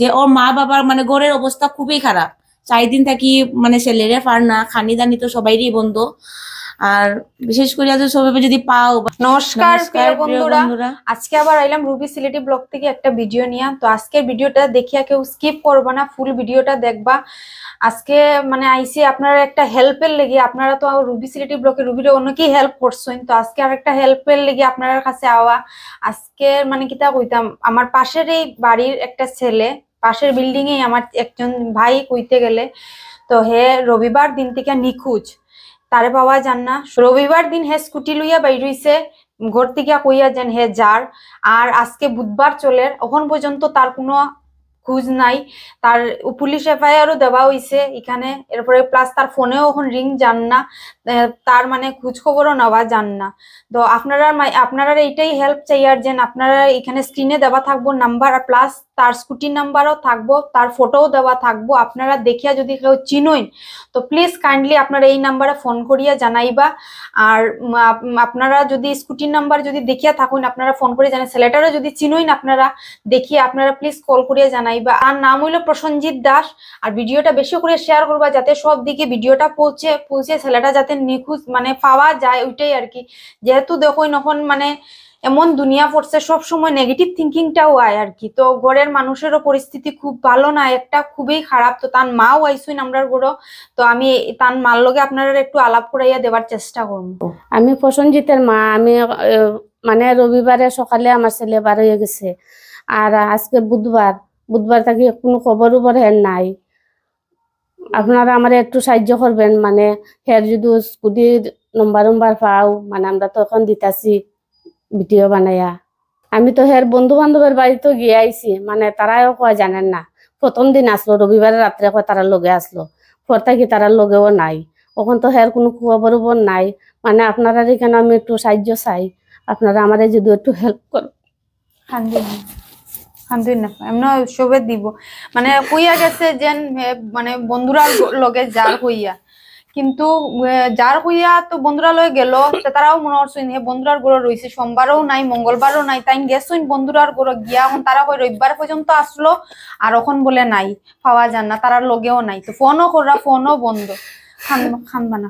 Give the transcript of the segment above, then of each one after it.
যে ওর মা বাবার মানে ঘরের অবস্থা খুবই খারাপ। 4 দিন থাকি মানে ছেলেরে পার না, খানি দানি তো সবাইরই বন্ধ। আর বিশেষ করে সবাই যদি পাও। নমস্কার প্রিয় বন্ধুরা, আজকে আবার আইলাম রুবি সিলেটি ব্লগ থেকে একটা ভিডিও নিয়ে। তো আজকের ভিডিওটা দেখিয়া কেউ স্কিপ করবা না, ফুল ভিডিওটা দেখবা। আজকে মানে আইসি আপনারা একটা হেল্পের লেগে, আপনারা তো রুবি সিলেটি ব্লগে রুবিরে অনেকেই হেল্প করছেন, তো আজকে আর একটা হেল্পের লেগে আপনার কাছে আওয়া। আজকে মানে কিতা কইতাম, আমার পাশের এই বাড়ির একটা ছেলে, পাশের বিল্ডিং এ আমার একজন ভাই কইতে গেলে, তো হে রবিবার দিন থেকে নিখোঁজ, তারে পাওয়া যান না। রবিবার দিন হে স্কুটি লইয়া বাইরইছে ঘর থেকে, কইয়া যান হে যার। আর আজকে বুধবার চলে, এখন পর্যন্ত তার কোনো খোঁজ নাই। তার পুলিশ এফআইআরও দেওয়া হইছে এখানে, এরপরে প্লাস তার ফোনেও এখন রিং যান না, তার মানে খোঁজ খবরও নেওয়া যান না। তো আপনারা এইটাই হেল্প চাই, আর যেন আপনারা এখানে স্ক্রিনে দেওয়া থাকবো নাম্বার, আর প্লাস তার স্কুটির নাম্বারও থাকবো, তার ফটোও দেওয়া থাকবো। আপনারা দেখিয়া যদি কেউ চিনইন তো প্লিজ কাইন্ডলি আপনারা এই নাম্বারে ফোন করিয়া জানাইবা। আর আপনারা যদি স্কুটির নাম্বার যদি দেখিয়া থাকুন, আপনারা ফোন করে জানাই। ছেলেটারও যদি চিনইন আপনারা দেখিয়া, আপনারা প্লিজ কল করিয়া জানাইবা। আর নাম হইল প্রসঞ্জিৎ দাস। আর ভিডিওটা বেশি করে শেয়ার করবা, যাতে সব দিকে ভিডিওটা পৌঁছে ছেলেটা যাতে নিখোঁজ মানে পাওয়া যায়, ওইটাই আর কি। যেহেতু দেখো এখন মানে এমন দুনিয়া পড়ছে, সব সময় নেগেটিভ থিঙ্কিংটাও আয় আর কি। তো ঘরের মানুষেরও পরিস্থিতি খুব ভালো না, একটা খুবই খারাপ। তো তার মাও আইসুন আমরার ঘরও, তো আমি তার মার লগে আপনারা একটু আলাপ করাইয়া দেবার চেষ্টা করব। আমি প্রসঞ্জিতের মা। আমি মানে রবিবারে সকালে আমার ছেলে বার হয়ে গেছে, আর আজকে বুধবার থেকে কোনো খবর হের নাই। আপনারা আমার একটু সাহায্য করবেন, মানে হের যদি স্কুটির নম্বর পাও, মানে আমরা তো এখন দিতাছি ভিডিও বানাইয়া। আমি তো হের বন্ধু বান্ধবের বাড়িতে গিয়ে আইছি, মানে তারাও কয় জানেন না। প্রথম দিন আসলো রবিবারে রাত্রে, কয় তারার লগে আসলো, পর থাকি তারার লগেও নাই। ওখান তো হের কোনো খবর নাই। মানে আপনারা এখানে আমি একটু সাহায্য চাই, আপনারা আমার যদি একটু হেল্প করো। সবে দিব মানে কইয়া গেছে যে মানে বন্ধুরা লগে যার হইয়া, কিন্তু যার হইয়া তো বন্ধুরা লয়ে গেল, তারাও মনে করছেন হে বন্ধুরার গড় রয়েছে, সোমবারও নাই মঙ্গলবারও নাই, তাই গেছেন বন্ধুরার গড় গিয়া। এখন তারা কই রবিবার পর্যন্ত আসলো, আর এখন বলে নাই, পাওয়া যান না, তারার লগেও নাই। তো ফোনও করা, ফোনও বন্ধ। খানবানা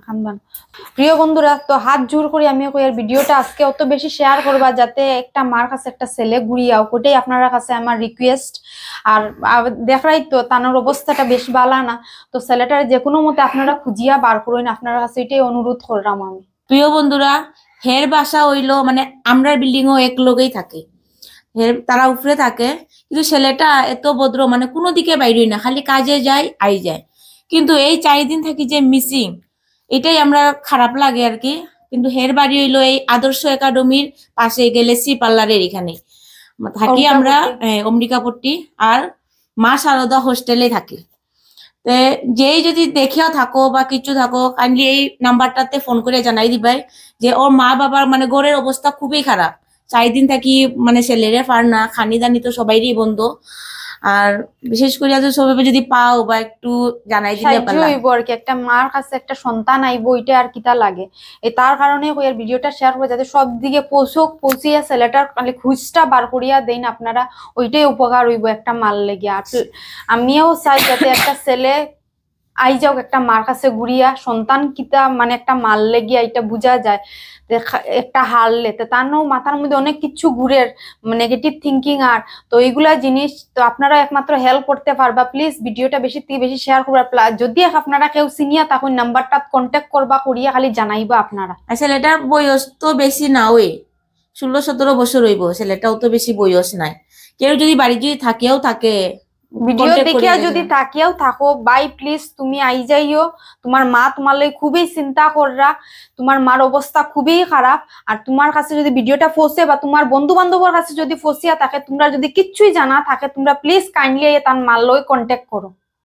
প্রিয় বন্ধুরা, তো হাত জোর করে আমি কই আর ভিডিওটা আজকে অত বেশি শেয়ার করবা, যাতে একটা মার কাছে একটা ছেলে ঘুরিয়াও, ওটাই আপনারা কাছে আমার রিকোয়েস্ট। আর দেখাই তো তানোর অবস্থাটা বেশ ভালো না, তো ছেলেটার যে কোনো মতে আপনারা খুঁজিয়া বার করুন, আপনার কাছে এটাই অনুরোধ করলাম আমি। প্রিয় বন্ধুরা, হের বাসা হইলো মানে আমরা বিল্ডিং ও এক লগেই থাকে, তারা উপরে থাকে, কিন্তু ছেলেটা এত ভদ্র, মানে কোনো দিকে বাইরই না, খালি কাজে যায় আই যায়। কিন্তু এই 4 দিন থাকি যে মিসিং, এটাই আমরা খারাপ লাগে আর কি। কিন্তু হের বাড়ি হইলো এই আদর্শ একাডেমির পাশে গ্যালেক্সি পার্লারের এখানে থাকি আমরা, অম্বিকাপট্টি। আর মা সারদা হোস্টেলে থাকি। যেই যদি দেখিয়া থাকো বা কিছু থাকো, কাইন্ডলি এই নাম্বারটাতে ফোন করে জানাই দিবাই যে ওর মা বাবার মানে ঘরের অবস্থা খুবই খারাপ। 4 দিন থাকি মানে ছেলেরে পার না, খানি দানি তো সবাইরই বন্ধ। আর বিশেষ করে সবাই যদি পাও বা একটু জানাই দিলে ভালো আর কি। একটা মার কাছে একটা সন্তান আইবো, ওইটা আর কিটা লাগে। তার কারণে ওই ভিডিওটা শেয়ার করে, যাতে সব দিকে পৌঁছিয়া ছেলেটার খালি খুঁজটা বার করিয়া দেন আপনারা, ওইটাই উপকার হইব একটা মাল লেগে। আর আমিও চাই যাতে একটা ছেলে আই যাও একটা মার কাছে ঘুরিয়া, সন্তান কিতা মানে একটা মাল লেগিয়া এটা বোঝা যায় একটা হারলে, তো তার মাথার মধ্যে অনেক কিছু ঘুরে, নেগেটিভ থিঙ্কিং। আর তো এইগুলা জিনিস তো আপনারা একমাত্র হেল্প করতে পারবা। প্লিজ ভিডিওটা বেশি থেকে বেশি শেয়ার করবা। যদি আপনারা কেউ সিনিয়া তখন নাম্বারটা কন্ট্যাক্ট করবা, করিয়া খালি জানাইবা আপনারা। ছেলেটার বয়স তো বেশি না, ওই 16-17 বছর হইব, ছেলেটাও তো বেশি বয়স নাই। কেউ যদি বাড়ি যদি থাকেও থাকে, ভিডিও দেখিয়া যদি থাকিয়াও থাকো, বাই প্লিজ তুমি আই যাইও। তোমার মা তোমার লাগে খুবই চিন্তা কররা, তোমার মার অবস্থা খুবই খারাপ। আর তোমার কাছে যদি ভিডিওটা ফসে বা তোমার বন্ধু বান্ধবের কাছে যদি ফসিয়া থাকে, তোমরা যদি কিচ্ছুই জানা থাকে, তোমরা প্লিজ কাইন্ডলি তার মার লগে কন্ট্যাক্ট করো।